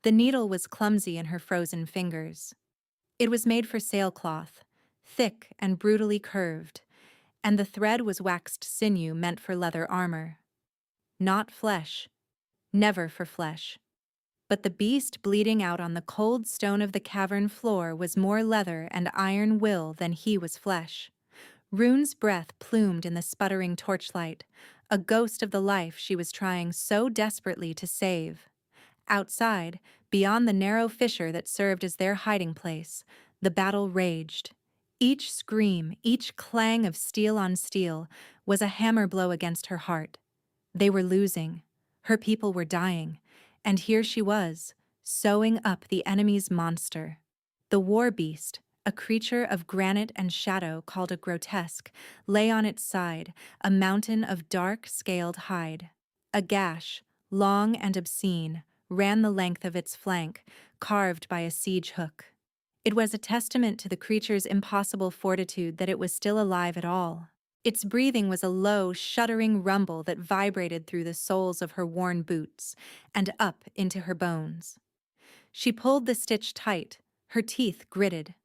The needle was clumsy in her frozen fingers. It was made for sailcloth, thick and brutally curved, and the thread was waxed sinew meant for leather armor. Not flesh. Never for flesh. But the beast bleeding out on the cold stone of the cavern floor was more leather and iron will than he was flesh. Rune's breath plumed in the sputtering torchlight, a ghost of the life she was trying so desperately to save. Outside, beyond the narrow fissure that served as their hiding place, the battle raged. Each scream, each clang of steel on steel, was a hammer blow against her heart. They were losing. Her people were dying. And here she was, sewing up the enemy's monster. The war beast, a creature of granite and shadow called a grotesque, lay on its side, a mountain of dark, scaled hide. A gash, long and obscene, ran the length of its flank, carved by a siege hook. It was a testament to the creature's impossible fortitude that it was still alive at all. Its breathing was a low, shuddering rumble that vibrated through the soles of her worn boots and up into her bones. She pulled the stitch tight, her teeth gritted.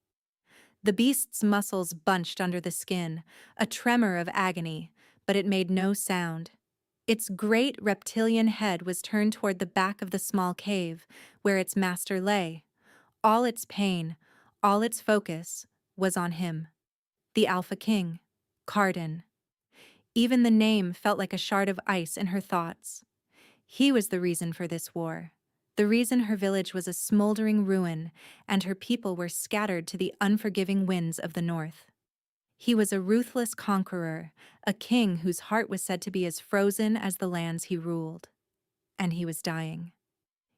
The beast's muscles bunched under the skin, a tremor of agony, but it made no sound. Its great reptilian head was turned toward the back of the small cave, where its master lay. All its pain, all its focus, was on him. The Alpha King, Carden. Even the name felt like a shard of ice in her thoughts. He was the reason for this war. The reason her village was a smoldering ruin and her people were scattered to the unforgiving winds of the north. He was a ruthless conqueror, a king whose heart was said to be as frozen as the lands he ruled. And he was dying.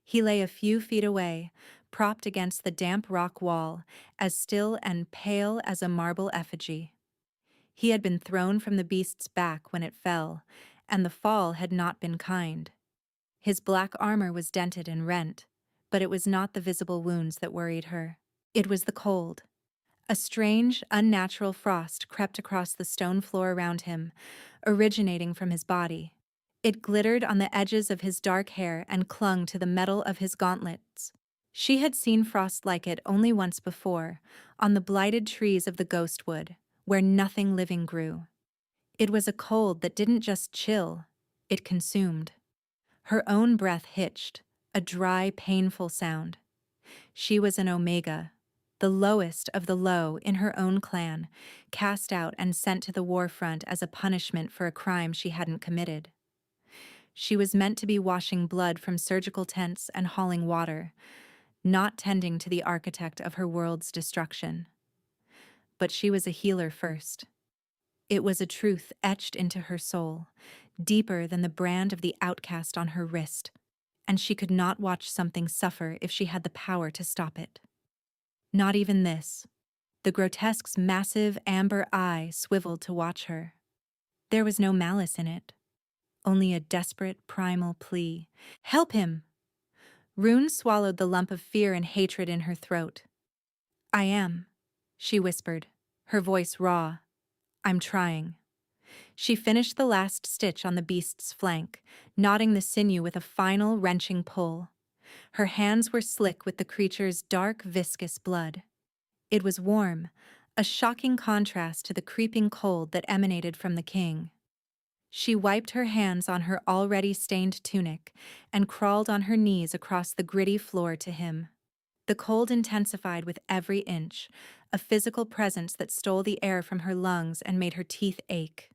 He lay a few feet away, propped against the damp rock wall, as still and pale as a marble effigy. He had been thrown from the beast's back when it fell, and the fall had not been kind. His black armor was dented and rent, but it was not the visible wounds that worried her. It was the cold. A strange, unnatural frost crept across the stone floor around him, originating from his body. It glittered on the edges of his dark hair and clung to the metal of his gauntlets. She had seen frost like it only once before, on the blighted trees of the ghostwood, where nothing living grew. It was a cold that didn't just chill, it consumed. Her own breath hitched, a dry, painful sound. She was an Omega, the lowest of the low in her own clan, cast out and sent to the war front as a punishment for a crime she hadn't committed. She was meant to be washing blood from surgical tents and hauling water, not tending to the architect of her world's destruction. But she was a healer first. It was a truth etched into her soul, deeper than the brand of the outcast on her wrist, and she could not watch something suffer if she had the power to stop it. Not even this. The grotesque's massive amber eye swiveled to watch her. There was no malice in it, only a desperate primal plea. Help him! Rune swallowed the lump of fear and hatred in her throat. I am, she whispered, her voice raw. I'm trying. She finished the last stitch on the beast's flank, knotting the sinew with a final wrenching pull. Her hands were slick with the creature's dark, viscous blood. It was warm, a shocking contrast to the creeping cold that emanated from the king. She wiped her hands on her already stained tunic and crawled on her knees across the gritty floor to him. The cold intensified with every inch, a physical presence that stole the air from her lungs and made her teeth ache.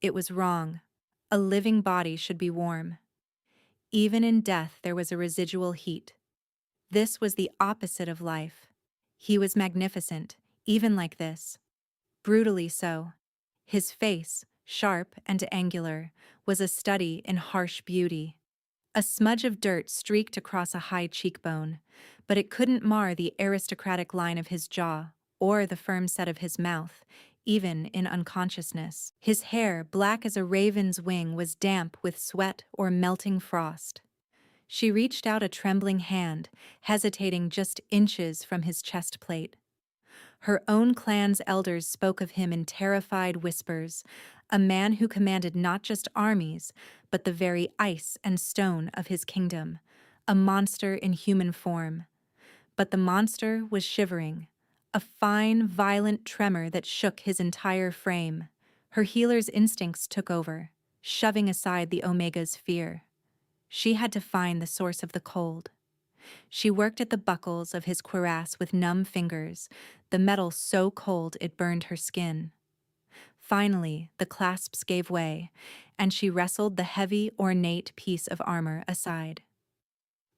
It was wrong. A living body should be warm. Even in death there was a residual heat. This was the opposite of life. He was magnificent, even like this. Brutally so. His face, sharp and angular, was a study in harsh beauty. A smudge of dirt streaked across a high cheekbone, but it couldn't mar the aristocratic line of his jaw or the firm set of his mouth, even in unconsciousness. His hair, black as a raven's wing, was damp with sweat or melting frost. She reached out a trembling hand, hesitating just inches from his chest plate. Her own clan's elders spoke of him in terrified whispers, a man who commanded not just armies, but the very ice and stone of his kingdom, a monster in human form. But the monster was shivering, a fine, violent tremor that shook his entire frame. Her healer's instincts took over, shoving aside the Omega's fear. She had to find the source of the cold. She worked at the buckles of his cuirass with numb fingers, the metal so cold it burned her skin. Finally, the clasps gave way, and she wrestled the heavy, ornate piece of armor aside.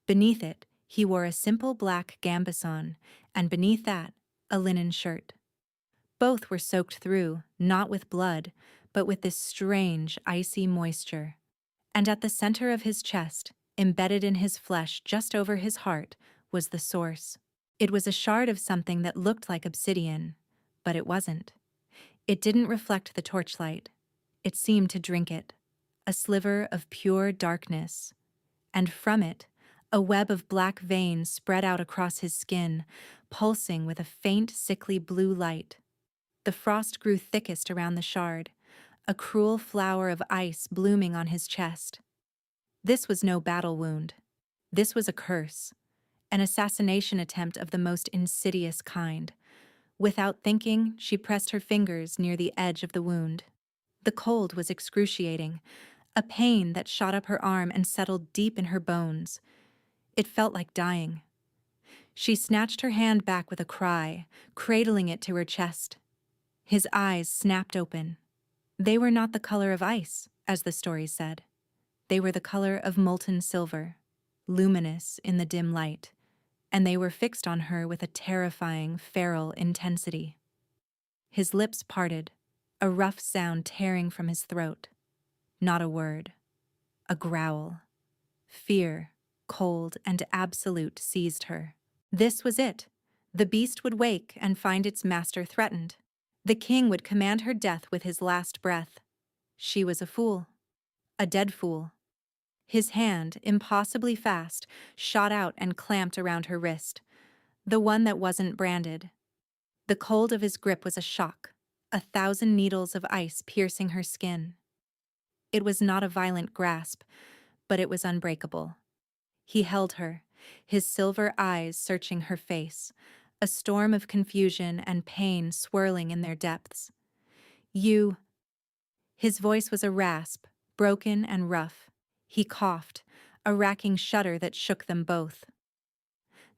Beneath it, he wore a simple black gambeson, and beneath that, a linen shirt. Both were soaked through, not with blood, but with this strange, icy moisture. And at the center of his chest, embedded in his flesh just over his heart, was the source. It was a shard of something that looked like obsidian, but it wasn't. It didn't reflect the torchlight. It seemed to drink it, a sliver of pure darkness. And from it, a web of black veins spread out across his skin, pulsing with a faint, sickly blue light. The frost grew thickest around the shard, a cruel flower of ice blooming on his chest. This was no battle wound. This was a curse, an assassination attempt of the most insidious kind. Without thinking, she pressed her fingers near the edge of the wound. The cold was excruciating, a pain that shot up her arm and settled deep in her bones. It felt like dying. She snatched her hand back with a cry, cradling it to her chest. His eyes snapped open. They were not the color of ice, as the story said. They were the color of molten silver, luminous in the dim light, and they were fixed on her with a terrifying, feral intensity. His lips parted, a rough sound tearing from his throat. Not a word. A growl. Fear, cold and absolute, seized her. This was it. The beast would wake and find its master threatened. The king would command her death with his last breath. She was a fool. A dead fool. His hand, impossibly fast, shot out and clamped around her wrist, the one that wasn't branded. The cold of his grip was a shock, 1,000 needles of ice piercing her skin. It was not a violent grasp, but it was unbreakable. He held her, his silver eyes searching her face, a storm of confusion and pain swirling in their depths. You. His voice was a rasp, broken and rough. He coughed, a racking shudder that shook them both.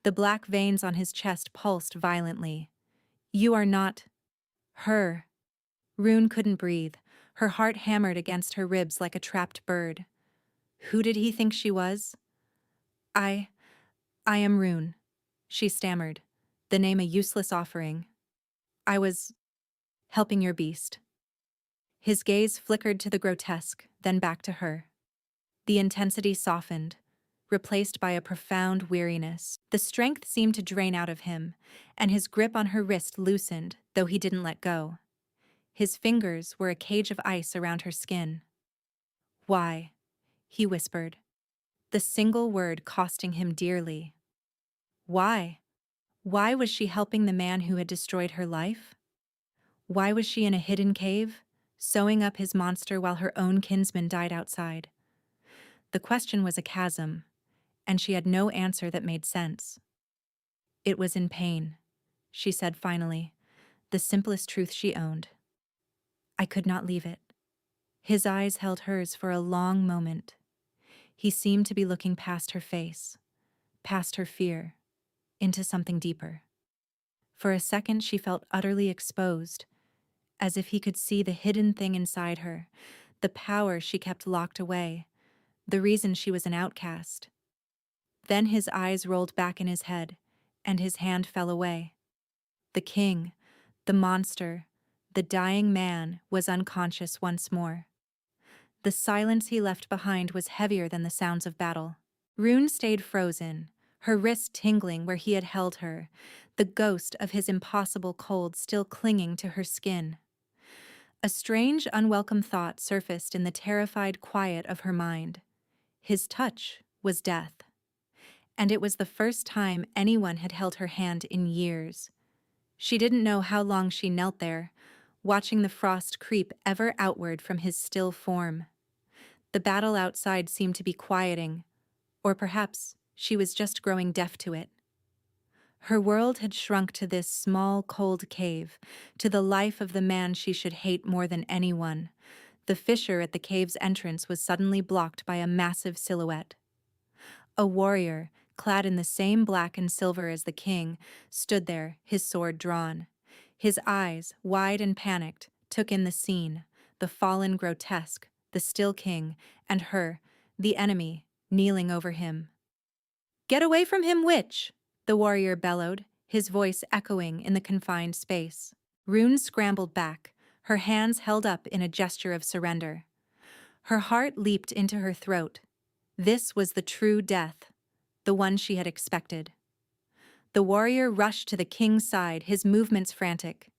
The black veins on his chest pulsed violently. You are not her. Rune couldn't breathe, her heart hammered against her ribs like a trapped bird. Who did he think she was? I am Rune, she stammered, the name a useless offering. I was helping your beast. His gaze flickered to the grotesque, then back to her. The intensity softened, replaced by a profound weariness. The strength seemed to drain out of him, and his grip on her wrist loosened, though he didn't let go. His fingers were a cage of ice around her skin. Why? He whispered, the single word costing him dearly. Why? Why was she helping the man who had destroyed her life? Why was she in a hidden cave, sewing up his monster while her own kinsman died outside? The question was a chasm, and she had no answer that made sense. It was in pain, she said finally, the simplest truth she owned. I could not leave it. His eyes held hers for a long moment. He seemed to be looking past her face, past her fear, into something deeper. For a second she felt utterly exposed, as if he could see the hidden thing inside her, the power she kept locked away, the reason she was an outcast. Then his eyes rolled back in his head, and his hand fell away. The king, the monster, the dying man was unconscious once more. The silence he left behind was heavier than the sounds of battle. Rune stayed frozen, her wrist tingling where he had held her, the ghost of his impossible cold still clinging to her skin. A strange, unwelcome thought surfaced in the terrified quiet of her mind. His touch was death. And it was the first time anyone had held her hand in years. She didn't know how long she knelt there, watching the frost creep ever outward from his still form. The battle outside seemed to be quieting, or perhaps she was just growing deaf to it. Her world had shrunk to this small, cold cave, to the life of the man she should hate more than anyone. The fissure at the cave's entrance was suddenly blocked by a massive silhouette. A warrior, clad in the same black and silver as the king, stood there, his sword drawn. His eyes, wide and panicked, took in the scene, the fallen grotesque, the still king, and her, the enemy, kneeling over him. "Get away from him, witch!" the warrior bellowed, his voice echoing in the confined space. Rune scrambled back, her hands held up in a gesture of surrender. Her heart leaped into her throat. This was the true death, the one she had expected. The warrior rushed to the king's side, his movements frantic.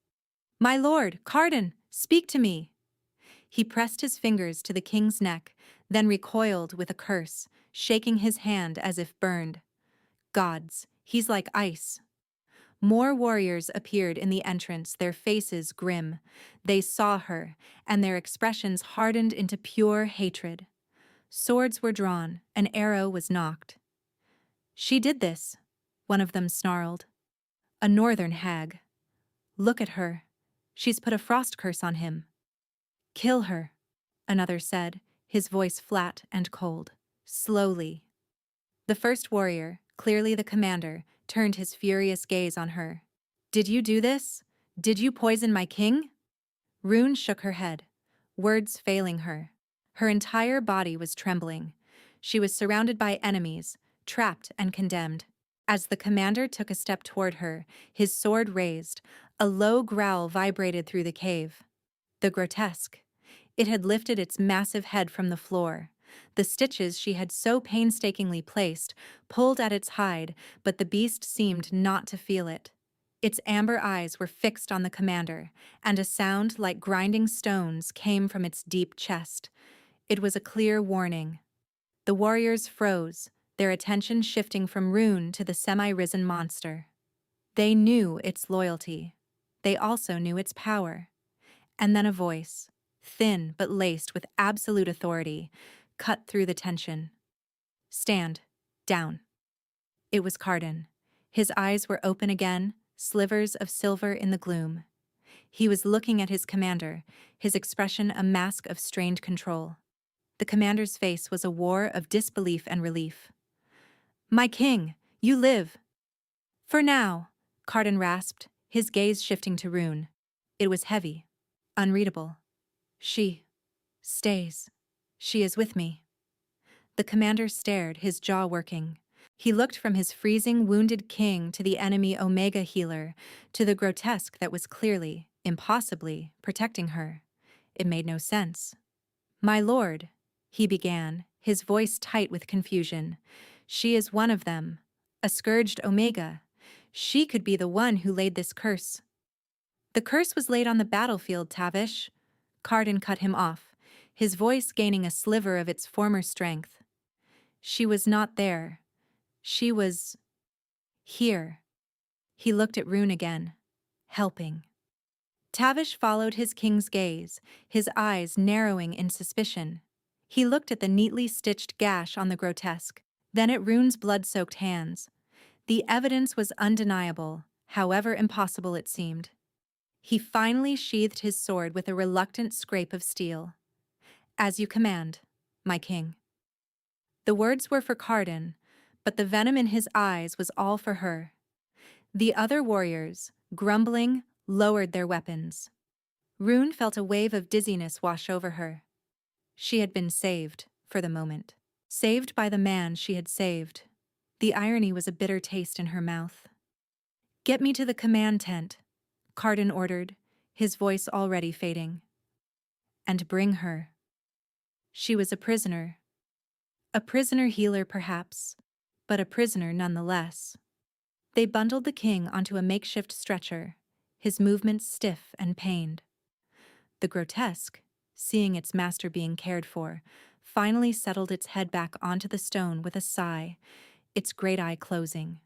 "My lord, Carden, speak to me!" He pressed his fingers to the king's neck, then recoiled with a curse, shaking his hand as if burned. Gods, he's like ice. More warriors appeared in the entrance, their faces grim. They saw her, and their expressions hardened into pure hatred. Swords were drawn, an arrow was nocked. "She did this," one of them snarled. "A northern hag. Look at her. She's put a frost curse on him." "Kill her," another said, his voice flat and cold. Slowly. The first warrior, clearly the commander, turned his furious gaze on her. "Did you do this? Did you poison my king?" Rune shook her head, words failing her. Her entire body was trembling. She was surrounded by enemies, trapped and condemned. As the commander took a step toward her, his sword raised, a low growl vibrated through the cave. The grotesque. It had lifted its massive head from the floor. The stitches she had so painstakingly placed pulled at its hide, but the beast seemed not to feel it. Its amber eyes were fixed on the commander, and a sound like grinding stones came from its deep chest. It was a clear warning. The warriors froze, their attention shifting from Rune to the semi-risen monster. They knew its loyalty. They also knew its power. And then a voice, thin but laced with absolute authority, cut through the tension. "Stand. Down." It was Carden. His eyes were open again, slivers of silver in the gloom. He was looking at his commander, his expression a mask of strained control. The commander's face was a war of disbelief and relief. "My king, you live." "For now," Carden rasped, his gaze shifting to Rune. It was heavy, unreadable. "She stays. She is with me." The commander stared, his jaw working. He looked from his freezing, wounded king to the enemy Omega healer, to the grotesque that was clearly, impossibly, protecting her. It made no sense. "My lord," he began, his voice tight with confusion. "She is one of them, a scourged Omega. She could be the one who laid this curse." "The curse was laid on the battlefield, Tavish." Carden cut him off, his voice gaining a sliver of its former strength. "She was not there. She was here." He looked at Rune again, helping. Tavish followed his king's gaze, his eyes narrowing in suspicion. He looked at the neatly stitched gash on the grotesque, then at Rune's blood-soaked hands. The evidence was undeniable, however impossible it seemed. He finally sheathed his sword with a reluctant scrape of steel. "As you command, my king." The words were for Carden, but the venom in his eyes was all for her. The other warriors, grumbling, lowered their weapons. Rune felt a wave of dizziness wash over her. She had been saved, for the moment. Saved by the man she had saved. The irony was a bitter taste in her mouth. "Get me to the command tent," Carden ordered, his voice already fading. "And bring her." She was a prisoner. A prisoner healer, perhaps, but a prisoner nonetheless. They bundled the king onto a makeshift stretcher, his movements stiff and pained. The grotesque, seeing its master being cared for, finally settled its head back onto the stone with a sigh, its great eye closing.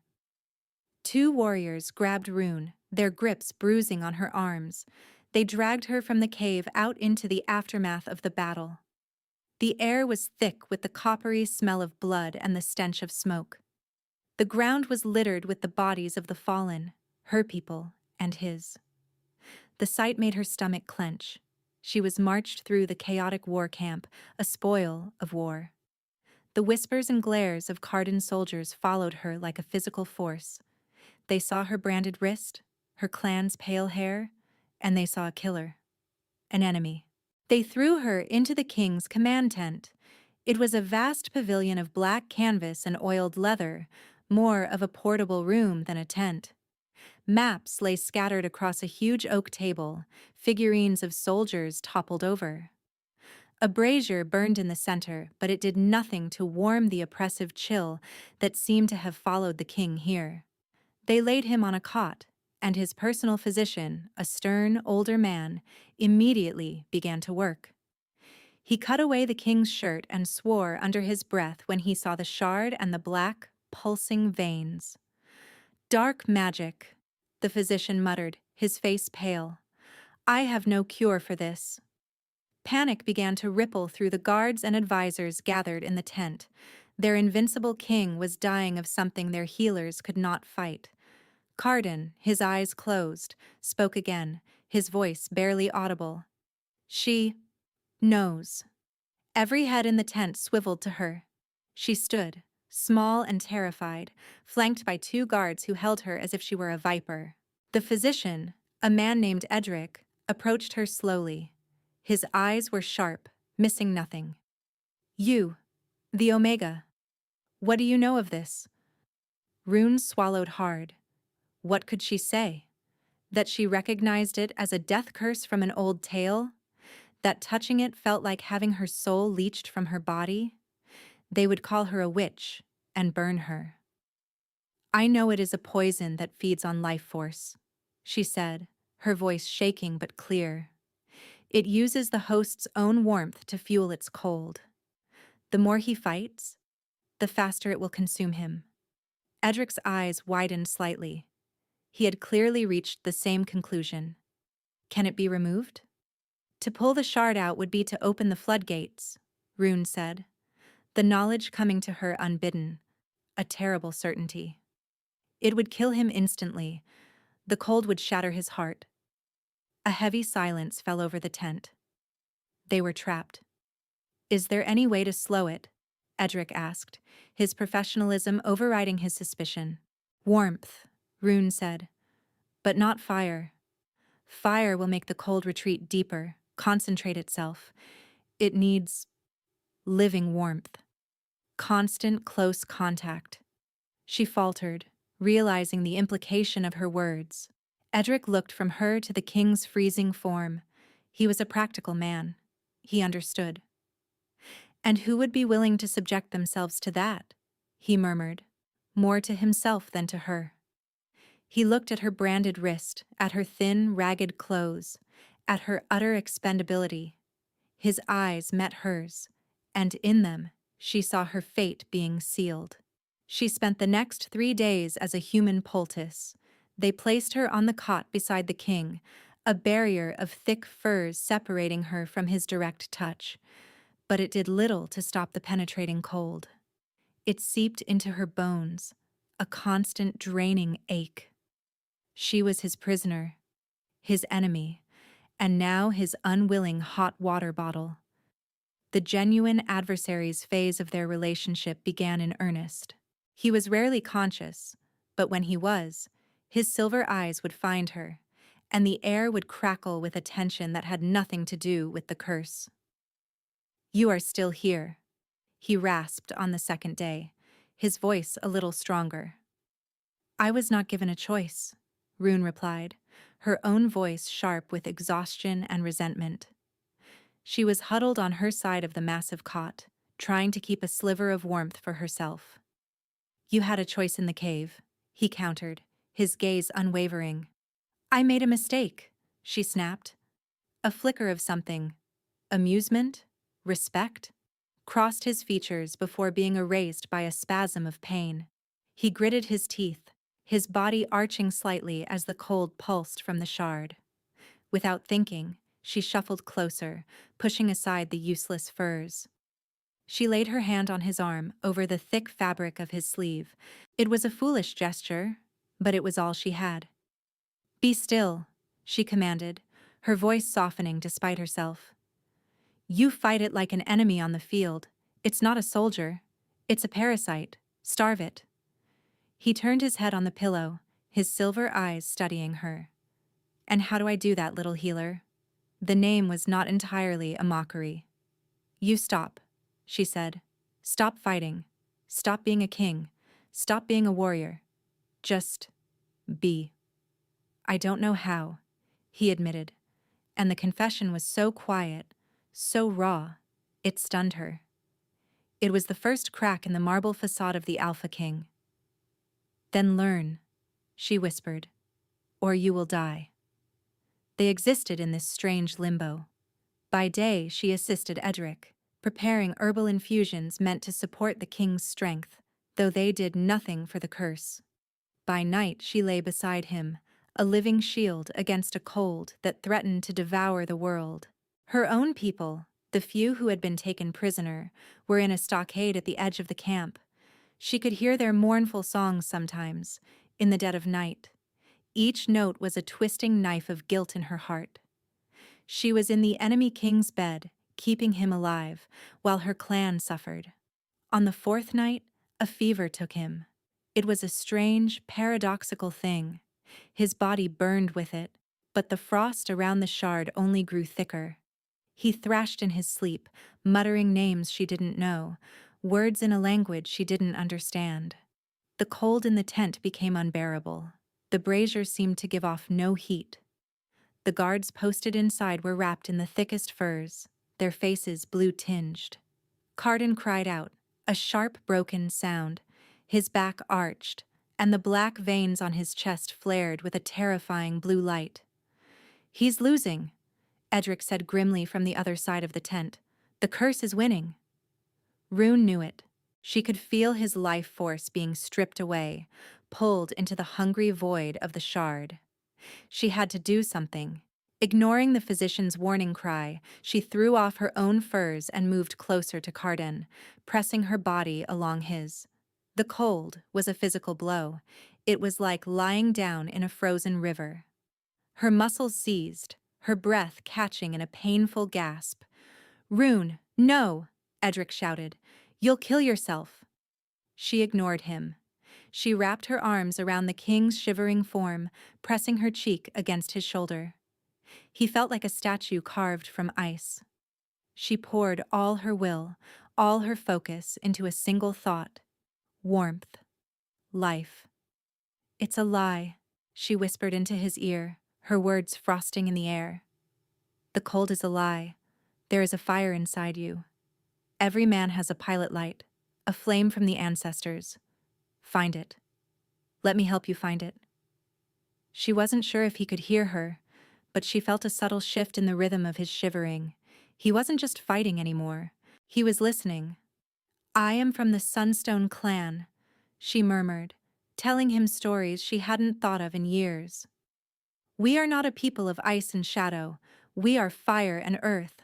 Two warriors grabbed Rune, their grips bruising on her arms. They dragged her from the cave out into the aftermath of the battle. The air was thick with the coppery smell of blood and the stench of smoke. The ground was littered with the bodies of the fallen, her people and his. The sight made her stomach clench. She was marched through the chaotic war camp, a spoil of war. The whispers and glares of Cardin soldiers followed her like a physical force. They saw her branded wrist, her clan's pale hair, and they saw a killer, an enemy. They threw her into the king's command tent. It was a vast pavilion of black canvas and oiled leather, more of a portable room than a tent. Maps lay scattered across a huge oak table, figurines of soldiers toppled over. A brazier burned in the center, but it did nothing to warm the oppressive chill that seemed to have followed the king here. They laid him on a cot, and his personal physician, a stern, older man, immediately began to work. He cut away the king's shirt and swore under his breath when he saw the shard and the black, pulsing veins. "Dark magic," the physician muttered, his face pale. "I have no cure for this." Panic began to ripple through the guards and advisors gathered in the tent. Their invincible king was dying of something their healers could not fight. Cardin, his eyes closed, spoke again, his voice barely audible. "She knows." Every head in the tent swiveled to her. She stood, small and terrified, flanked by two guards who held her as if she were a viper. The physician, a man named Edric, approached her slowly. His eyes were sharp, missing nothing. "You, the Omega. What do you know of this?" Rune swallowed hard. What could she say? That she recognized it as a death curse from an old tale? That touching it felt like having her soul leached from her body? They would call her a witch and burn her. "I know it is a poison that feeds on life force," she said, her voice shaking but clear. "It uses the host's own warmth to fuel its cold. The more he fights, the faster it will consume him." Edric's eyes widened slightly. He had clearly reached the same conclusion. "Can it be removed?" "To pull the shard out would be to open the floodgates," Rune said, the knowledge coming to her unbidden, a terrible certainty. It would kill him instantly. The cold would shatter his heart. A heavy silence fell over the tent. They were trapped. "Is there any way to slow it?" Edric asked, his professionalism overriding his suspicion. "Warmth," Rune said, "but not fire. Fire will make the cold retreat deeper, concentrate itself. It needs living warmth. Constant, close contact." She faltered, realizing the implication of her words. Edric looked from her to the king's freezing form. He was a practical man. He understood. "And who would be willing to subject themselves to that?" he murmured, more to himself than to her. He looked at her branded wrist, at her thin, ragged clothes, at her utter expendability. His eyes met hers, and in them, she saw her fate being sealed. She spent the next 3 days as a human poultice. They placed her on the cot beside the king, a barrier of thick furs separating her from his direct touch. But it did little to stop the penetrating cold. It seeped into her bones, a constant draining ache. She was his prisoner, his enemy, and now his unwilling hot water bottle. The genuine adversaries phase of their relationship began in earnest. He was rarely conscious, but when he was, his silver eyes would find her, and the air would crackle with a tension that had nothing to do with the curse. "You are still here," he rasped on the second day, his voice a little stronger. "I was not given a choice," Rune replied, her own voice sharp with exhaustion and resentment. She was huddled on her side of the massive cot, trying to keep a sliver of warmth for herself. "You had a choice in the cave," he countered, his gaze unwavering. "I made a mistake," she snapped. A flicker of something, amusement, respect, crossed his features before being erased by a spasm of pain. He gritted his teeth, his body arching slightly as the cold pulsed from the shard. Without thinking, she shuffled closer, pushing aside the useless furs. She laid her hand on his arm over the thick fabric of his sleeve. It was a foolish gesture, but it was all she had. "Be still," she commanded, her voice softening despite herself. "You fight it like an enemy on the field. It's not a soldier. It's a parasite. Starve it." He turned his head on the pillow, his silver eyes studying her. "And how do I do that, little healer?" The name was not entirely a mockery. "You stop," she said. "Stop fighting. Stop being a king. Stop being a warrior. Just be." "I don't know how," he admitted, and the confession was so quiet, so raw, it stunned her. It was the first crack in the marble facade of the Alpha King. "Then learn," she whispered, "or you will die." They existed in this strange limbo. By day, she assisted Edric, preparing herbal infusions meant to support the king's strength, though they did nothing for the curse. By night, she lay beside him, a living shield against a cold that threatened to devour the world. Her own people, the few who had been taken prisoner, were in a stockade at the edge of the camp. She could hear their mournful songs sometimes, in the dead of night. Each note was a twisting knife of guilt in her heart. She was in the enemy king's bed, keeping him alive, while her clan suffered. On the fourth night, a fever took him. It was a strange, paradoxical thing. His body burned with it, but the frost around the shard only grew thicker. He thrashed in his sleep, muttering names she didn't know, words in a language she didn't understand. The cold in the tent became unbearable. The brazier seemed to give off no heat. The guards posted inside were wrapped in the thickest furs, their faces blue-tinged. Carden cried out, a sharp, broken sound. His back arched, and the black veins on his chest flared with a terrifying blue light. "He's losing," Edric said grimly from the other side of the tent. "The curse is winning." Rune knew it. She could feel his life force being stripped away, pulled into the hungry void of the shard. She had to do something. Ignoring the physician's warning cry, she threw off her own furs and moved closer to Carden, pressing her body along his. The cold was a physical blow. It was like lying down in a frozen river. Her muscles seized, her breath catching in a painful gasp. "Rune, no!" Edric shouted. "You'll kill yourself." She ignored him. She wrapped her arms around the king's shivering form, pressing her cheek against his shoulder. He felt like a statue carved from ice. She poured all her will, all her focus into a single thought. Warmth. Life. "It's a lie," she whispered into his ear, her words frosting in the air. "The cold is a lie. There is a fire inside you. Every man has a pilot light, a flame from the ancestors. Find it. Let me help you find it." She wasn't sure if he could hear her, but she felt a subtle shift in the rhythm of his shivering. He wasn't just fighting anymore. He was listening. "I am from the Sunstone clan," she murmured, telling him stories she hadn't thought of in years. "We are not a people of ice and shadow. We are fire and earth.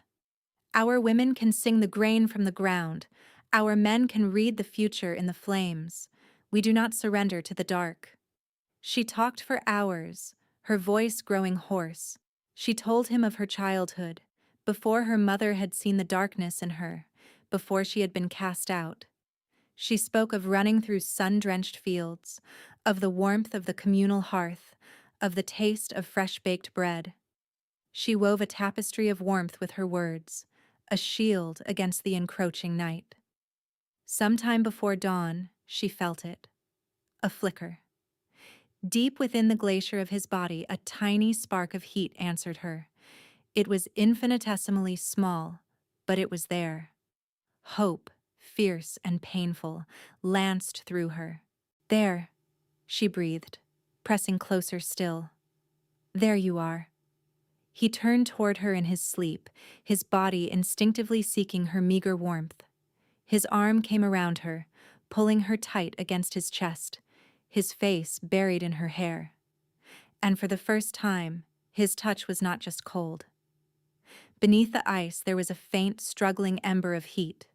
Our women can sing the grain from the ground. Our men can read the future in the flames. We do not surrender to the dark." She talked for hours, her voice growing hoarse. She told him of her childhood, before her mother had seen the darkness in her, before she had been cast out. She spoke of running through sun-drenched fields, of the warmth of the communal hearth, of the taste of fresh-baked bread. She wove a tapestry of warmth with her words, a shield against the encroaching night. Sometime before dawn, she felt it. A flicker. Deep within the glacier of his body, a tiny spark of heat answered her. It was infinitesimally small, but it was there. Hope, fierce and painful, lanced through her. "There," she breathed, pressing closer still. "There you are." He turned toward her in his sleep, his body instinctively seeking her meager warmth. His arm came around her, pulling her tight against his chest, his face buried in her hair. And for the first time, his touch was not just cold. Beneath the ice, there was a faint, struggling ember of heat.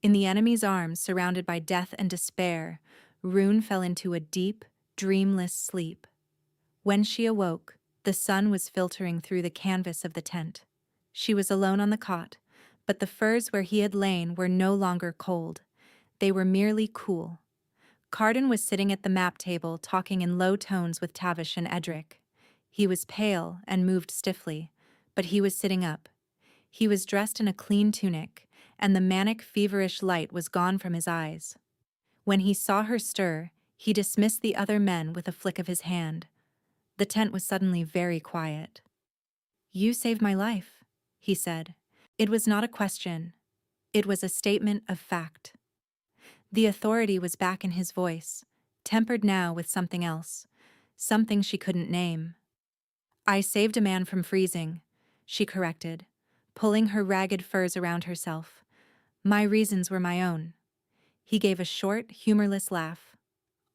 In the enemy's arms, surrounded by death and despair, Rune fell into a deep, dreamless sleep. When she awoke, the sun was filtering through the canvas of the tent. She was alone on the cot, but the furs where he had lain were no longer cold. They were merely cool. Carden was sitting at the map table talking in low tones with Tavish and Edric. He was pale and moved stiffly, but he was sitting up. He was dressed in a clean tunic, and the manic, feverish light was gone from his eyes. When he saw her stir, he dismissed the other men with a flick of his hand. The tent was suddenly very quiet. "You saved my life," he said. It was not a question. It was a statement of fact. The authority was back in his voice, tempered now with something else, something she couldn't name. "I saved a man from freezing," she corrected, pulling her ragged furs around herself. "My reasons were my own." He gave a short, humorless laugh.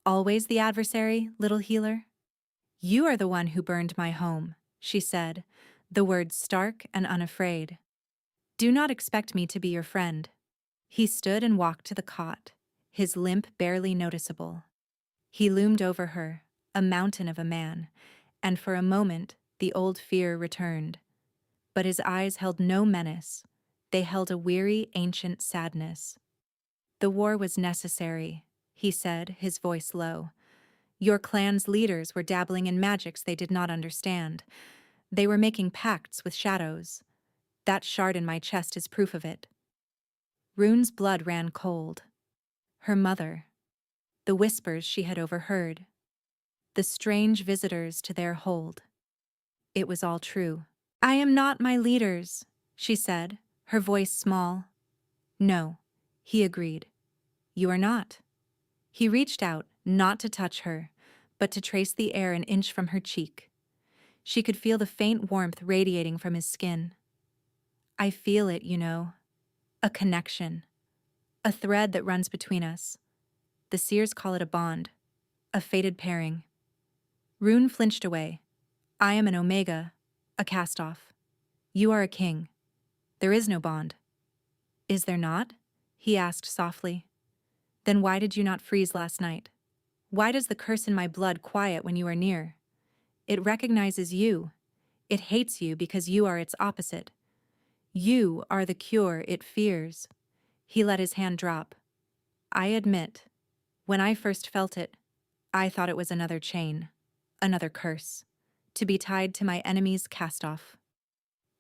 "Always the adversary, little healer?" "You are the one who burned my home," she said, the words stark and unafraid. "Do not expect me to be your friend." He stood and walked to the cot, his limp barely noticeable. He loomed over her, a mountain of a man, and for a moment the old fear returned. But his eyes held no menace. They held a weary, ancient sadness. "The war was necessary," he said, his voice low. "Your clan's leaders were dabbling in magics they did not understand. They were making pacts with shadows. That shard in my chest is proof of it." Rune's blood ran cold. Her mother. The whispers she had overheard. The strange visitors to their hold. It was all true. "I am not my leaders," she said, her voice small. "No," he agreed. "You are not." He reached out, not to touch her, but to trace the air an inch from her cheek. She could feel the faint warmth radiating from his skin. "I feel it, you know. A connection. A thread that runs between us. The seers call it a bond. A fated pairing." Rune flinched away. "I am an omega, a cast-off. You are a king. There is no bond." "Is there not?" he asked softly. "Then why did you not freeze last night? Why does the curse in my blood quiet when you are near? It recognizes you. It hates you because you are its opposite. You are the cure it fears." He let his hand drop. "I admit, when I first felt it, I thought it was another chain, another curse, to be tied to my enemy's cast-off."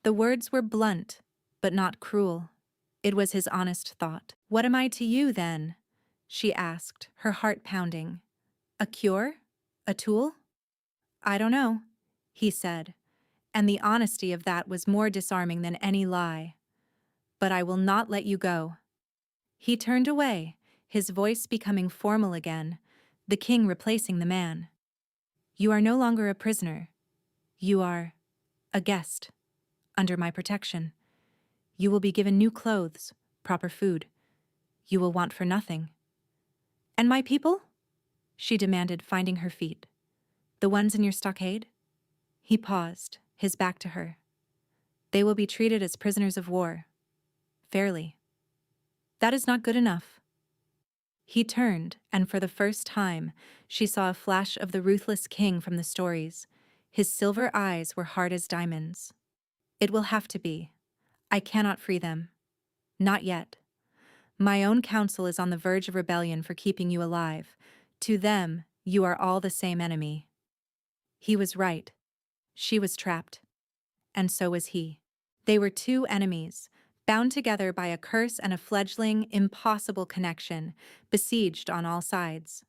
The words were blunt, but not cruel. It was his honest thought. "What am I to you, then?" she asked, her heart pounding. "A cure? A tool?" "I don't know," he said, and the honesty of that was more disarming than any lie. "But I will not let you go." He turned away, his voice becoming formal again, the king replacing the man. "You are no longer a prisoner. You are a guest, under my protection. You will be given new clothes, proper food. You will want for nothing." "And my people?" she demanded, finding her feet. "The ones in your stockade?" He paused, his back to her. "They will be treated as prisoners of war. Fairly." "That is not good enough." He turned, and for the first time, she saw a flash of the ruthless king from the stories. His silver eyes were hard as diamonds. "It will have to be. I cannot free them. Not yet. My own council is on the verge of rebellion for keeping you alive. To them, you are all the same enemy." He was right. She was trapped. And so was he. They were two enemies, bound together by a curse and a fledgling, impossible connection, besieged on all sides.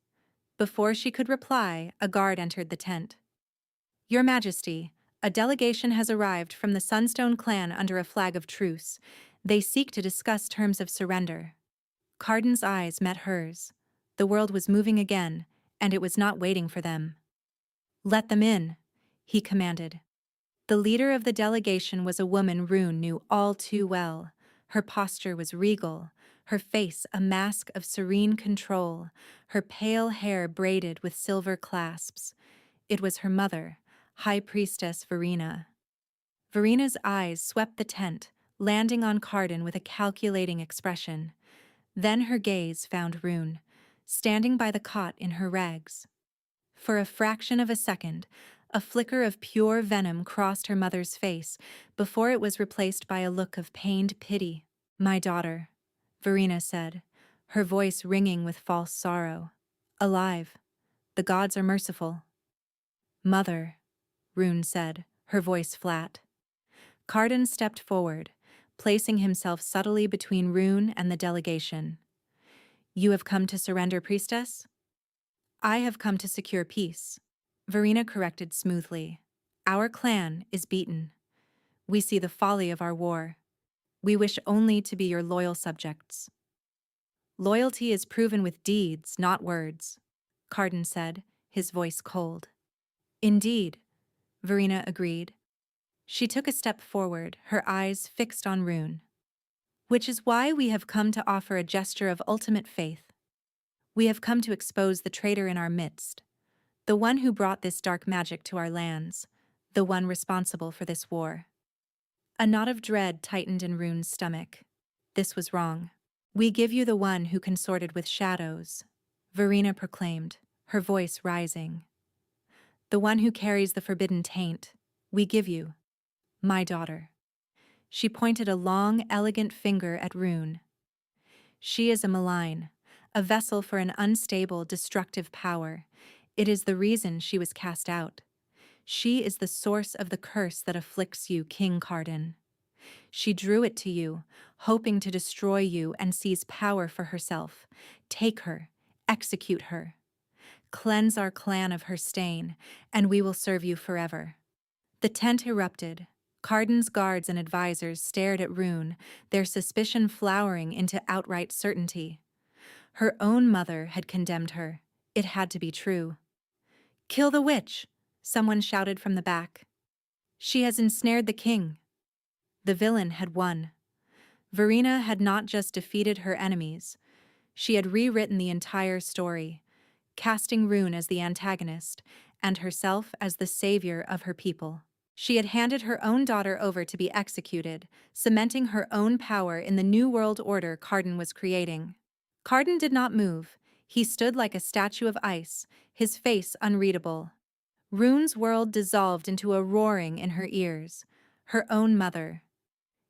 Before she could reply, a guard entered the tent. "Your Majesty, a delegation has arrived from the Sunstone clan under a flag of truce. They seek to discuss terms of surrender." Carden's eyes met hers. The world was moving again, and it was not waiting for them. "Let them in," he commanded. The leader of the delegation was a woman Rune knew all too well. Her posture was regal, her face a mask of serene control, her pale hair braided with silver clasps. It was her mother, High Priestess Verena. Verena's eyes swept the tent, landing on Carden with a calculating expression. Then her gaze found Rune, standing by the cot in her rags. For a fraction of a second, a flicker of pure venom crossed her mother's face before it was replaced by a look of pained pity. "My daughter," Verena said, her voice ringing with false sorrow. "Alive. The gods are merciful." "Mother," Rune said, her voice flat. Carden stepped forward, placing himself subtly between Rune and the delegation. "You have come to surrender, priestess?" "I have come to secure peace," Verena corrected smoothly. "Our clan is beaten. We see the folly of our war. We wish only to be your loyal subjects." "Loyalty is proven with deeds, not words," Carden said, his voice cold. "Indeed," Verena agreed. She took a step forward, her eyes fixed on Rune. "Which is why we have come to offer a gesture of ultimate faith. We have come to expose the traitor in our midst, the one who brought this dark magic to our lands, the one responsible for this war." A knot of dread tightened in Rune's stomach. This was wrong. "We give you the one who consorted with shadows," Verena proclaimed, her voice rising. "The one who carries the forbidden taint. We give you, my daughter." She pointed a long, elegant finger at Rune. "She is a malign, a vessel for an unstable, destructive power. It is the reason she was cast out. She is the source of the curse that afflicts you, King Carden. She drew it to you, hoping to destroy you and seize power for herself. Take her, execute her. Cleanse our clan of her stain, and we will serve you forever." The tent erupted. Carden's guards and advisors stared at Rune, their suspicion flowering into outright certainty. Her own mother had condemned her. It had to be true. "Kill the witch!" someone shouted from the back. "She has ensnared the king." The villain had won. Verena had not just defeated her enemies. She had rewritten the entire story, casting Rune as the antagonist and herself as the savior of her people. She had handed her own daughter over to be executed, cementing her own power in the new world order Carden was creating. Carden did not move. He stood like a statue of ice, his face unreadable. Rune's world dissolved into a roaring in her ears. Her own mother.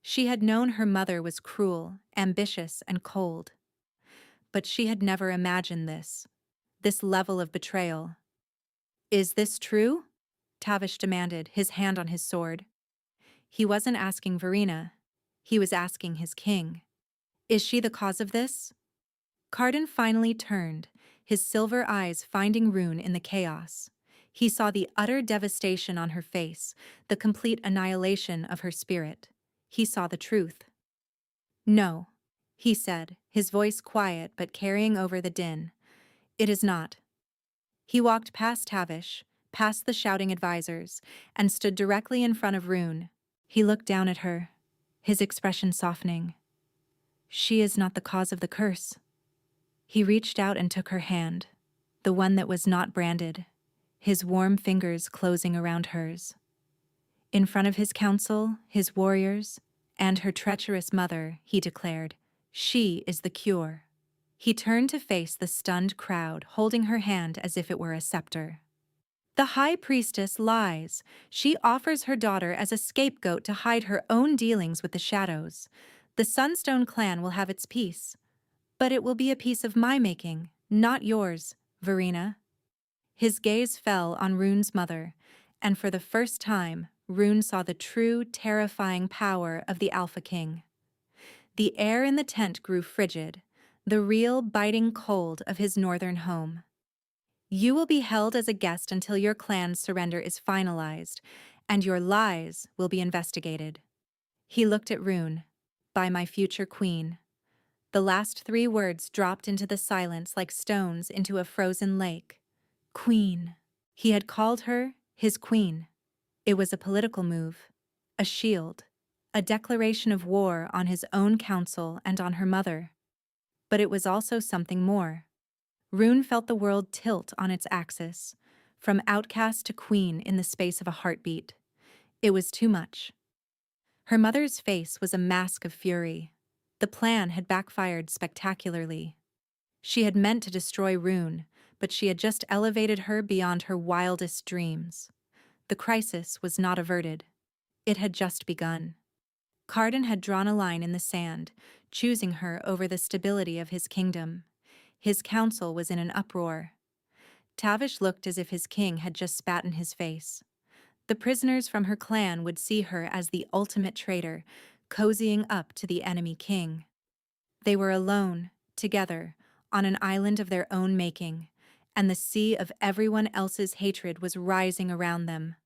She had known her mother was cruel, ambitious, and cold. But she had never imagined this level of betrayal. "Is this true?" Tavish demanded, his hand on his sword. He wasn't asking Verena. He was asking his king. "Is she the cause of this?" Carden finally turned, his silver eyes finding Rune in the chaos. He saw the utter devastation on her face, the complete annihilation of her spirit. He saw the truth. "No," he said, his voice quiet but carrying over the din. "It is not." He walked past Tavish, past the shouting advisors, and stood directly in front of Rune. He looked down at her, his expression softening. "She is not the cause of the curse." He reached out and took her hand, the one that was not branded, his warm fingers closing around hers. In front of his council, his warriors, and her treacherous mother, he declared, "She is the cure." He turned to face the stunned crowd, holding her hand as if it were a scepter. "The High Priestess lies. She offers her daughter as a scapegoat to hide her own dealings with the shadows. The Sunstone clan will have its peace. But it will be a piece of my making, not yours, Verena." His gaze fell on Rune's mother, and for the first time, Rune saw the true, terrifying power of the Alpha King. The air in the tent grew frigid, the real, biting cold of his northern home. "You will be held as a guest until your clan's surrender is finalized, and your lies will be investigated." He looked at Rune. "By my future queen." The last 3 words dropped into the silence like stones into a frozen lake. Queen. He had called her his queen. It was a political move, a shield, a declaration of war on his own council and on her mother. But it was also something more. Rune felt the world tilt on its axis, from outcast to queen in the space of a heartbeat. It was too much. Her mother's face was a mask of fury. The plan had backfired spectacularly. She had meant to destroy Rune, but she had just elevated her beyond her wildest dreams. The crisis was not averted. It had just begun. Carden had drawn a line in the sand, choosing her over the stability of his kingdom. His council was in an uproar. Tavish looked as if his king had just spat in his face. The prisoners from her clan would see her as the ultimate traitor, cozying up to the enemy king. They were alone, together, on an island of their own making, and the sea of everyone else's hatred was rising around them.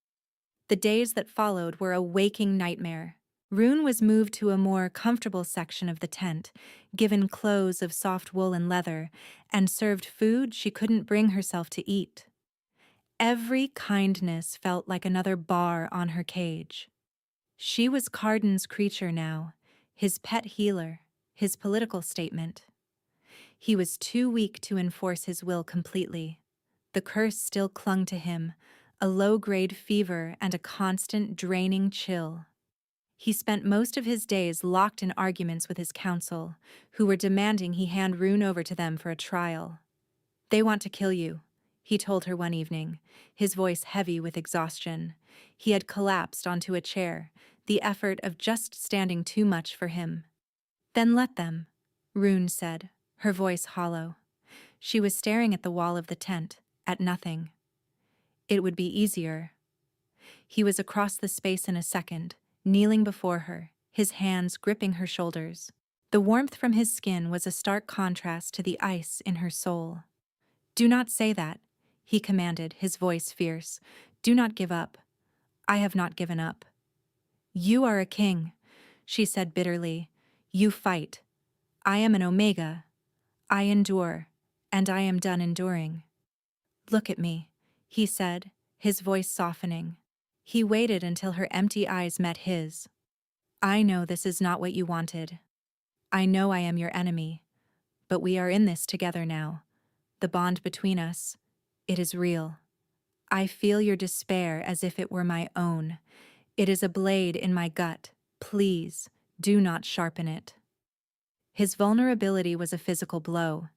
The days that followed were a waking nightmare. Rune was moved to a more comfortable section of the tent, given clothes of soft wool and leather, and served food she couldn't bring herself to eat. Every kindness felt like another bar on her cage. She was Carden's creature now, his pet healer, his political statement. He was too weak to enforce his will completely. The curse still clung to him, a low-grade fever and a constant draining chill. He spent most of his days locked in arguments with his council, who were demanding he hand Rune over to them for a trial. "They want to kill you," he told her one evening, his voice heavy with exhaustion. He had collapsed onto a chair, the effort of just standing too much for him. "Then let them," Rune said, her voice hollow. She was staring at the wall of the tent, at nothing. It would be easier. He was across the space in a second, kneeling before her, his hands gripping her shoulders. The warmth from his skin was a stark contrast to the ice in her soul. "Do not say that," he commanded, his voice fierce. "Do not give up. I have not given up." "You are a king," she said bitterly. "You fight. I am an Omega. I endure, and I am done enduring." "Look at me," he said, his voice softening. He waited until her empty eyes met his. "I know this is not what you wanted. I know I am your enemy, but we are in this together now. The bond between us, it is real. I feel your despair as if it were my own. It is a blade in my gut. Please, do not sharpen it." His vulnerability was a physical blow.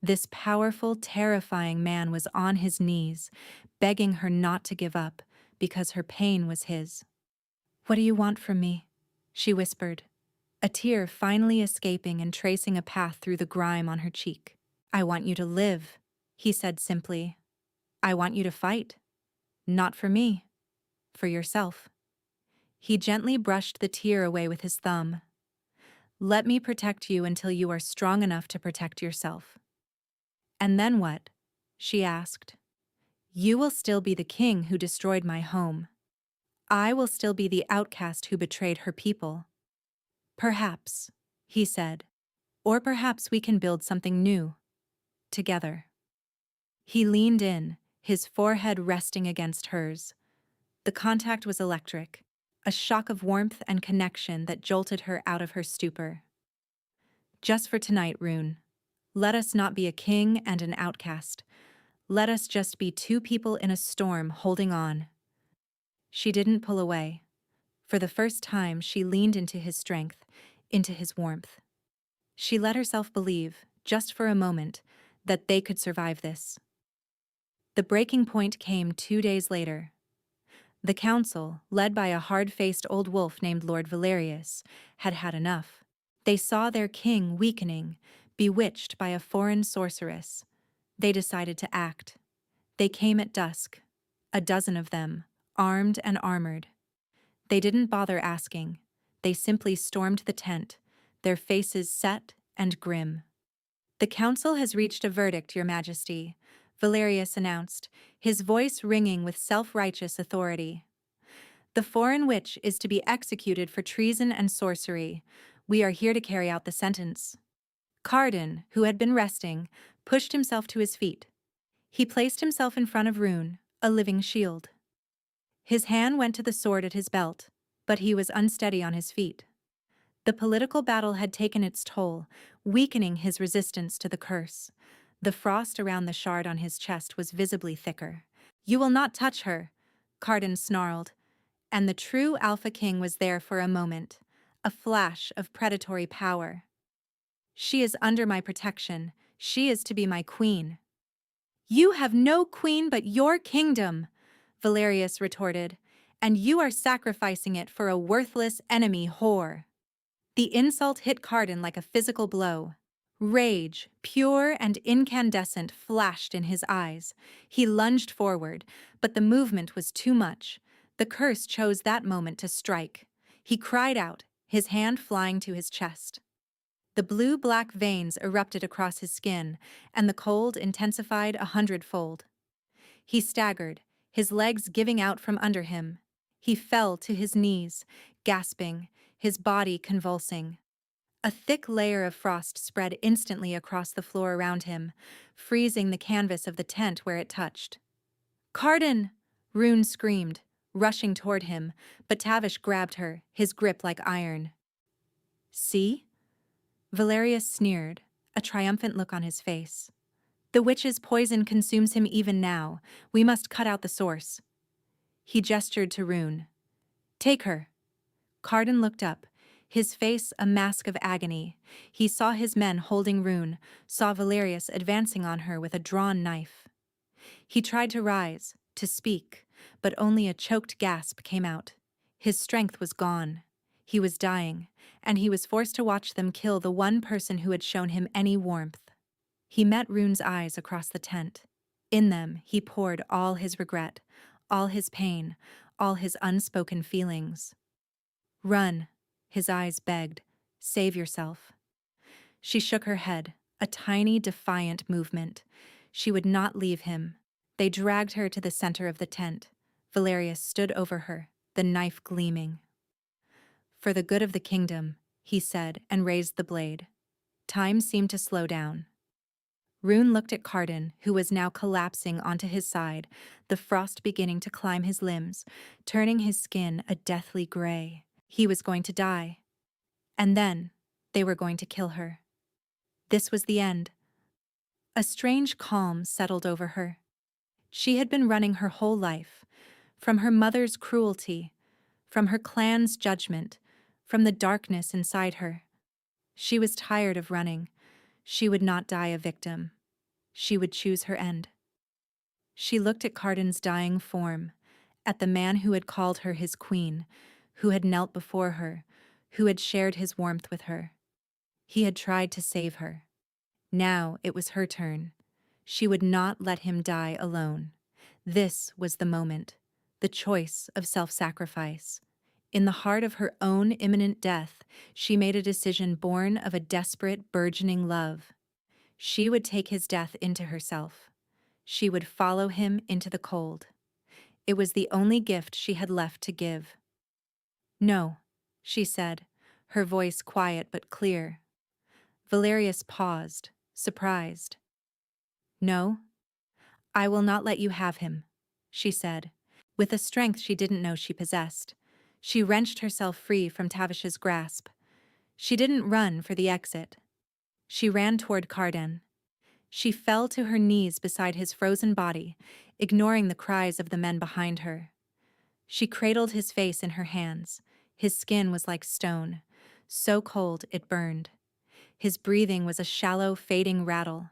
This powerful, terrifying man was on his knees, begging her not to give up, because her pain was his. "What do you want from me?" she whispered, a tear finally escaping and tracing a path through the grime on her cheek. "I want you to live," he said simply. "I want you to fight. Not for me, for yourself." He gently brushed the tear away with his thumb. "Let me protect you until you are strong enough to protect yourself." "And then what?" she asked. "You will still be the king who destroyed my home. I will still be the outcast who betrayed her people." "Perhaps," he said, "or perhaps we can build something new, together." He leaned in, his forehead resting against hers. The contact was electric, a shock of warmth and connection that jolted her out of her stupor. "Just for tonight, Rune. Let us not be a king and an outcast. Let us just be two people in a storm holding on." She didn't pull away. For the first time, she leaned into his strength, into his warmth. She let herself believe, just for a moment, that they could survive this. The breaking point came 2 days later. The council, led by a hard-faced old wolf named Lord Valerius, had had enough. They saw their king weakening, bewitched by a foreign sorceress. They decided to act. They came at dusk, a dozen of them, armed and armored. They didn't bother asking. They simply stormed the tent, their faces set and grim. "The council has reached a verdict, Your Majesty," Valerius announced, his voice ringing with self-righteous authority. "The foreign witch is to be executed for treason and sorcery. We are here to carry out the sentence." Carden, who had been resting, pushed himself to his feet. He placed himself in front of Rune, a living shield. His hand went to the sword at his belt, but he was unsteady on his feet. The political battle had taken its toll, weakening his resistance to the curse. The frost around the shard on his chest was visibly thicker. "You will not touch her," Carden snarled, and the true Alpha King was there for a moment, a flash of predatory power. She is under my protection. She is to be my queen." "You have no queen but your kingdom," Valerius retorted, "and you are sacrificing it for a worthless enemy whore." The insult hit Carden like a physical blow. Rage, pure and incandescent, flashed in his eyes. He lunged forward, but the movement was too much. The curse chose that moment to strike. He cried out, his hand flying to his chest. The blue-black veins erupted across his skin, and the cold intensified 100-fold. He staggered, his legs giving out from under him. He fell to his knees, gasping, his body convulsing. A thick layer of frost spread instantly across the floor around him, freezing the canvas of the tent where it touched. "Carden!" Rune screamed, rushing toward him, but Tavish grabbed her, his grip like iron. "See?" Valerius sneered, a triumphant look on his face. "The witch's poison consumes him even now. We must cut out the source." He gestured to Rune. "Take her." Carden looked up, his face a mask of agony. He saw his men holding Rune, saw Valerius advancing on her with a drawn knife. He tried to rise, to speak, but only a choked gasp came out. His strength was gone. He was dying, and he was forced to watch them kill the one person who had shown him any warmth. He met Rune's eyes across the tent. In them, he poured all his regret, all his pain, all his unspoken feelings. "Run," his eyes begged. "Save yourself." She shook her head, a tiny, defiant movement. She would not leave him. They dragged her to the center of the tent. Valerius stood over her, the knife gleaming. "For the good of the kingdom," he said, and raised the blade. Time seemed to slow down. Rune looked at Carden, who was now collapsing onto his side, the frost beginning to climb his limbs, turning his skin a deathly gray. He was going to die. And then, they were going to kill her. This was the end. A strange calm settled over her. She had been running her whole life, from her mother's cruelty, from her clan's judgment, from the darkness inside her. She was tired of running. She would not die a victim. She would choose her end. She looked at Carden's dying form, at the man who had called her his queen, who had knelt before her, who had shared his warmth with her. He had tried to save her. Now it was her turn. She would not let him die alone. This was the moment, the choice of self-sacrifice. In the heart of her own imminent death, she made a decision born of a desperate, burgeoning love. She would take his death into herself. She would follow him into the cold. It was the only gift she had left to give. "No," she said, her voice quiet but clear. Valerius paused, surprised. "No, I will not let you have him," she said, with a strength she didn't know she possessed. She wrenched herself free from Tavish's grasp. She didn't run for the exit. She ran toward Carden. She fell to her knees beside his frozen body, ignoring the cries of the men behind her. She cradled his face in her hands. His skin was like stone, so cold it burned. His breathing was a shallow, fading rattle.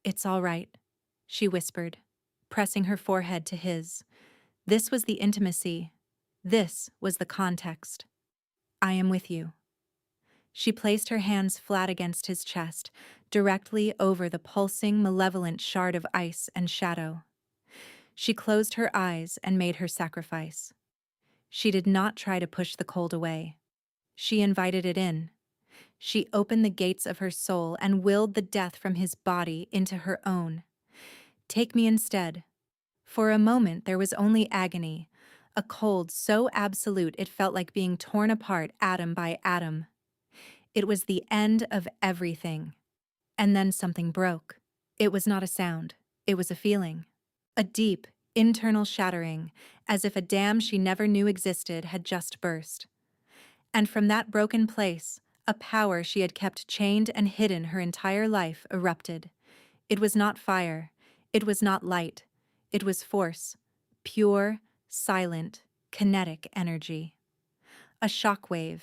"It's all right," she whispered, pressing her forehead to his. This was the intimacy. This was the context. "I am with you." She placed her hands flat against his chest, directly over the pulsing, malevolent shard of ice and shadow. She closed her eyes and made her sacrifice. She did not try to push the cold away. She invited it in. She opened the gates of her soul and willed the death from his body into her own. "Take me instead." For a moment there was only agony, a cold so absolute it felt like being torn apart atom by atom. It was the end of everything. And then something broke. It was not a sound. It was a feeling. A deep, internal shattering, as if a dam she never knew existed had just burst. And from that broken place, a power she had kept chained and hidden her entire life erupted. It was not fire. It was not light. It was force. Pure, silent, kinetic energy. A shockwave.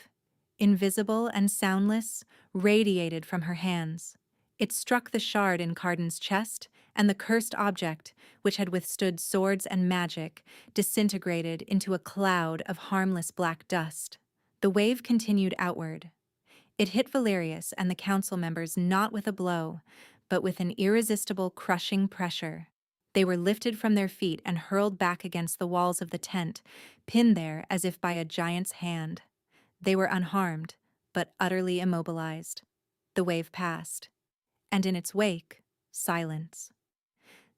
invisible and soundless, radiated from her hands. It struck the shard in Carden's chest, and the cursed object, which had withstood swords and magic, disintegrated into a cloud of harmless black dust. The wave continued outward. It hit Valerius and the council members not with a blow, but with an irresistible crushing pressure. They were lifted from their feet and hurled back against the walls of the tent, pinned there as if by a giant's hand. They were unharmed, but utterly immobilized. The wave passed, and in its wake, silence.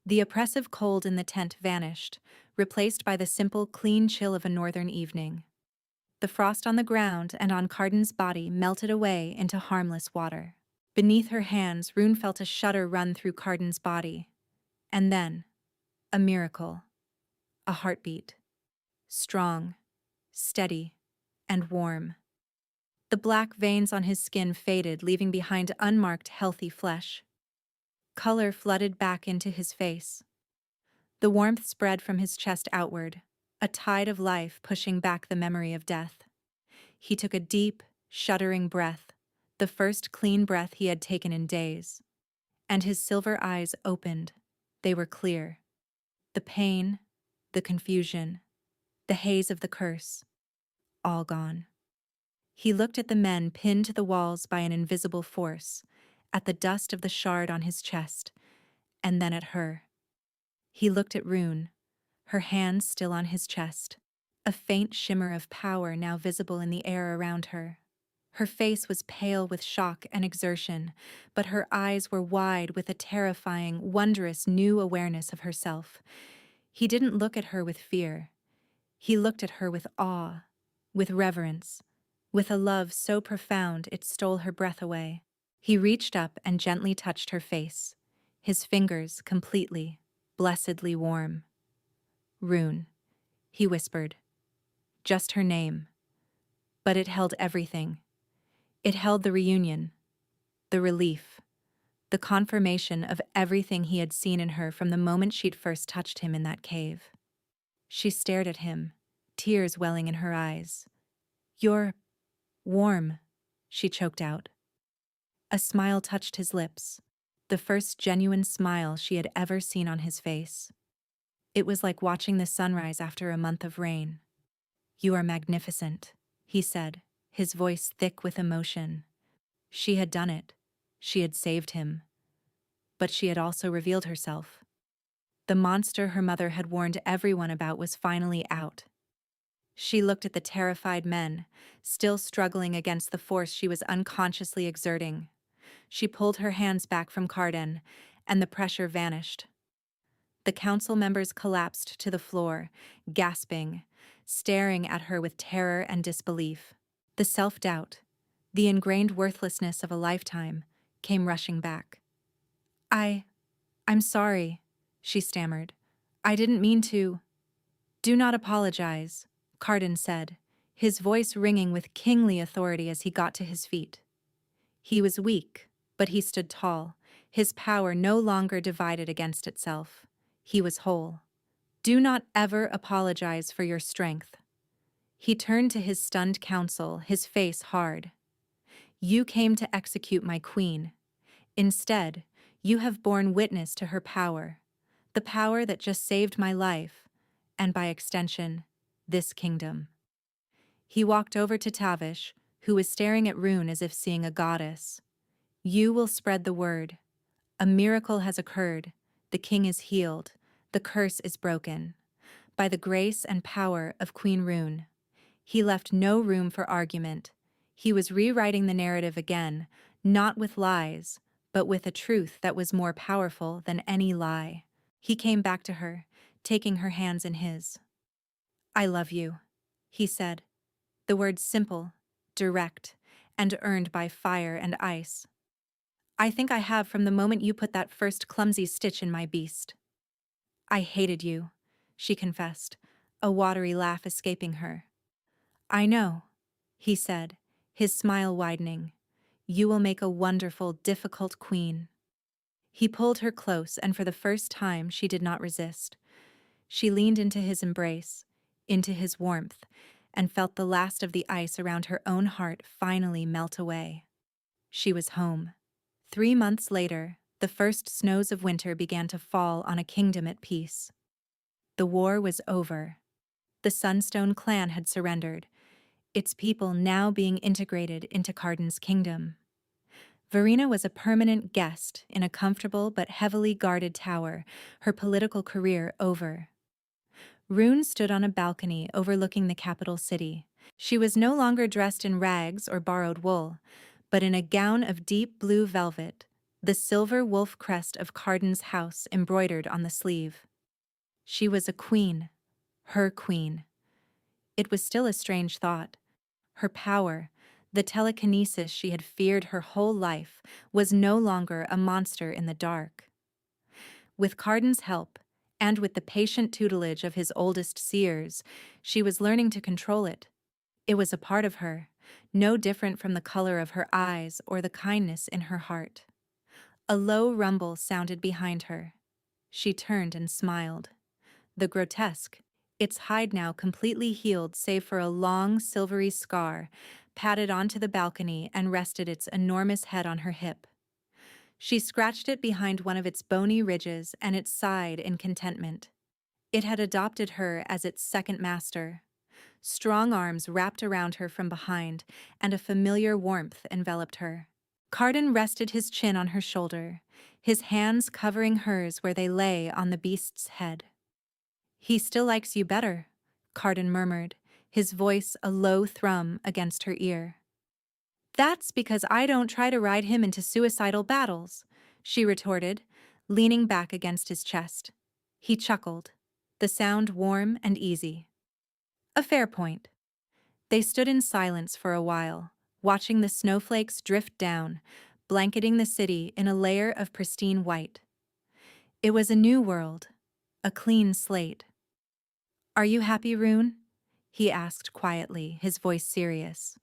The oppressive cold in the tent vanished, replaced by the simple, clean chill of a northern evening. The frost on the ground and on Carden's body melted away into harmless water. Beneath her hands, Rune felt a shudder run through Carden's body. And then, a miracle. A heartbeat. Strong, steady, and warm. The black veins on his skin faded, leaving behind unmarked, healthy flesh. Color flooded back into his face. The warmth spread from his chest outward, a tide of life pushing back the memory of death. He took a deep, shuddering breath, the first clean breath he had taken in days. And his silver eyes opened. They were clear. The pain, the confusion, the haze of the curse, all gone. He looked at the men pinned to the walls by an invisible force, at the dust of the shard on his chest, and then at her. He looked at Rune, her hands still on his chest, a faint shimmer of power now visible in the air around her. Her face was pale with shock and exertion, but her eyes were wide with a terrifying, wondrous new awareness of herself. He didn't look at her with fear. He looked at her with awe, with reverence, with a love so profound it stole her breath away. He reached up and gently touched her face, his fingers completely, blessedly warm. Rune, he whispered. Just her name. But it held everything. It held the reunion, the relief, the confirmation of everything he had seen in her from the moment she'd first touched him in that cave. She stared at him, tears welling in her eyes. You're warm, she choked out. A smile touched his lips, the first genuine smile she had ever seen on his face. It was like watching the sunrise after a month of rain. You are magnificent, he said, his voice thick with emotion. She had done it. She had saved him. But she had also revealed herself. The monster her mother had warned everyone about was finally out. She looked at the terrified men, still struggling against the force she was unconsciously exerting. She pulled her hands back from Carden, and the pressure vanished. The council members collapsed to the floor, gasping, staring at her with terror and disbelief. The self-doubt, the ingrained worthlessness of a lifetime, came rushing back. I'm sorry, she stammered. I didn't mean to. Do not apologize, Carden said, his voice ringing with kingly authority as he got to his feet. He was weak, but he stood tall, his power no longer divided against itself. He was whole. Do not ever apologize for your strength. He turned to his stunned council, his face hard. You came to execute my queen. Instead, you have borne witness to her power, the power that just saved my life, and by extension, this kingdom. He walked over to Tavish, who was staring at Rune as if seeing a goddess. You will spread the word. A miracle has occurred. The king is healed. The curse is broken. By the grace and power of Queen Rune. He left no room for argument. He was rewriting the narrative again, not with lies, but with a truth that was more powerful than any lie. He came back to her, taking her hands in his. I love you, he said, the words simple, direct, and earned by fire and ice. I think I have from the moment you put that first clumsy stitch in my beast. I hated you, she confessed, a watery laugh escaping her. I know, he said, his smile widening. You will make a wonderful, difficult queen. He pulled her close, and for the first time she did not resist. She leaned into his embrace, into his warmth, and felt the last of the ice around her own heart finally melt away. She was home. 3 months later, the first snows of winter began to fall on a kingdom at peace. The war was over. The Sunstone clan had surrendered, its people now being integrated into Carden's kingdom. Verena was a permanent guest in a comfortable but heavily guarded tower, her political career over. Rune stood on a balcony overlooking the capital city. She was no longer dressed in rags or borrowed wool, but in a gown of deep blue velvet, the silver wolf crest of Carden's house embroidered on the sleeve. She was a queen, her queen. It was still a strange thought. Her power, the telekinesis she had feared her whole life, was no longer a monster in the dark. With Carden's help, and with the patient tutelage of his oldest seers, she was learning to control it. It was a part of her, no different from the color of her eyes or the kindness in her heart. A low rumble sounded behind her. She turned and smiled. The grotesque, its hide now completely healed save for a long, silvery scar, padded onto the balcony and rested its enormous head on her hip. She scratched it behind one of its bony ridges and it sighed in contentment. It had adopted her as its second master. Strong arms wrapped around her from behind, and a familiar warmth enveloped her. Carden rested his chin on her shoulder, his hands covering hers where they lay on the beast's head. "He still likes you better," Carden murmured, his voice a low thrum against her ear. "That's because I don't try to ride him into suicidal battles," she retorted, leaning back against his chest. He chuckled, the sound warm and easy. "A fair point." They stood in silence for a while, watching the snowflakes drift down, blanketing the city in a layer of pristine white. It was a new world, a clean slate. "Are you happy, Rune?" he asked quietly, his voice serious.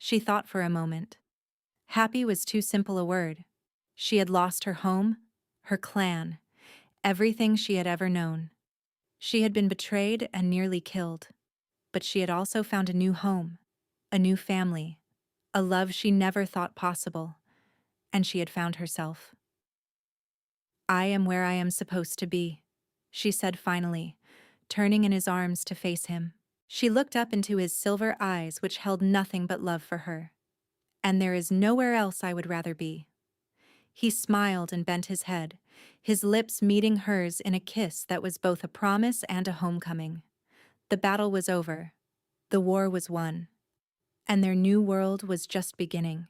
She thought for a moment. Happy was too simple a word. She had lost her home, her clan, everything she had ever known. She had been betrayed and nearly killed. But she had also found a new home, a new family, a love she never thought possible, and she had found herself. "I am where I am supposed to be," she said finally, turning in his arms to face him. She looked up into his silver eyes which held nothing but love for her. "And there is nowhere else I would rather be." He smiled and bent his head, his lips meeting hers in a kiss that was both a promise and a homecoming. The battle was over. The war was won. And their new world was just beginning.